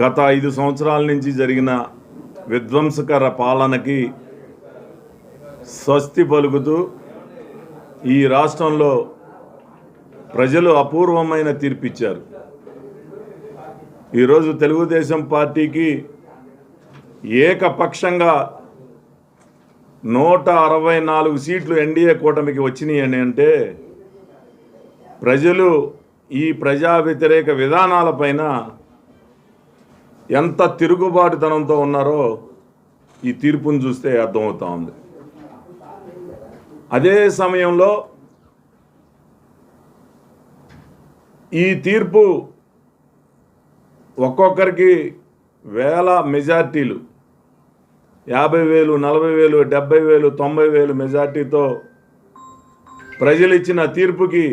గత 5 సంవత్సరాల నుంచి జరిగిన విధ్వంసకర పాలనకి స్వస్తి పలుకుతూ ఈ రాష్ట్రంలో ప్రజలు అపూర్వమైన తీర్పిచ్చారు. ఈరోజు తెలుగుదేశం పార్టీకి ఏకపక్షంగా 164 సీట్లు ఎన్డీఏ కూటమికి వచ్చినాయని అంటే ప్రజలు ఈ ప్రజా వ్యతిరేక విధానాలపైన ఎంత తిరుగుబాటుతనంతో ఉన్నారో ఈ తీర్పును చూస్తే అర్థమవుతా ఉంది. అదే సమయంలో ఈ తీర్పు ఒక్కొక్కరికి వేల మెజార్టీలు 50,000, 40,000, 70,000, 90,000 మెజార్టీతో ప్రజలు ఇచ్చిన తీర్పుకి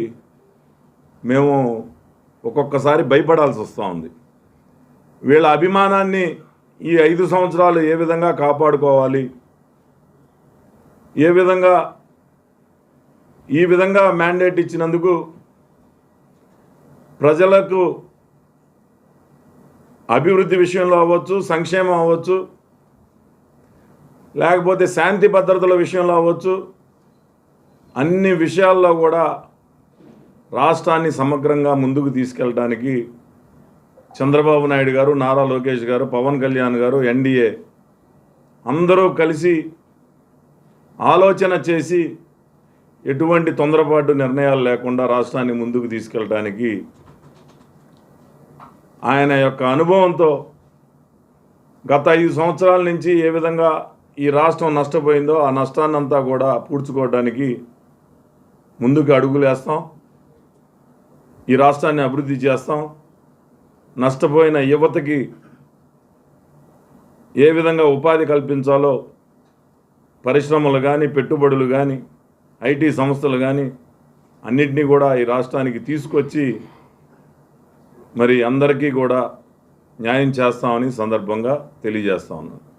మేము ఒక్కొక్కసారి భయపడాల్సి వస్తూ ఉంది. వీళ్ళ అభిమానాన్ని ఈ 5 సంవత్సరాలు ఏ విధంగా కాపాడుకోవాలి, ఈ విధంగా మ్యాండేట్ ఇచ్చినందుకు ప్రజలకు అభివృద్ధి విషయంలో అవ్వచ్చు, సంక్షేమం అవ్వచ్చు, లేకపోతే శాంతి భద్రతల విషయంలో అవ్వచ్చు, అన్ని విషయాల్లో కూడా రాష్ట్రాన్ని సమగ్రంగా ముందుకు తీసుకెళ్ళడానికి చంద్రబాబు నాయుడు గారు, నారా లోకేష్ గారు, పవన్ కళ్యాణ్ గారు, ఎన్డీఏ అందరూ కలిసి ఆలోచన చేసి ఎటువంటి తొందరపాటు నిర్ణయాలు లేకుండా రాష్ట్రాన్ని ముందుకు తీసుకెళ్ళడానికి ఆయన యొక్క అనుభవంతో గత 5 సంవత్సరాల నుంచి ఏ విధంగా ఈ రాష్ట్రం నష్టపోయిందో ఆ నష్టాన్నంతా కూడా పూడ్చుకోవడానికి ముందుకు అడుగులేస్తాం. ఈ రాష్ట్రాన్ని అభివృద్ధి చేస్తాం. నష్టపోయిన యువతకి ఏ విధంగా ఉపాధి కల్పించాలో పరిశ్రమలు కానీ, పెట్టుబడులు కానీ, ఐటీ సంస్థలు కానీ అన్నిటినీ కూడా ఈ రాష్ట్రానికి తీసుకొచ్చి మరి అందరికీ కూడా న్యాయం చేస్తామని సందర్భంగా తెలియజేస్తా ఉన్నాను.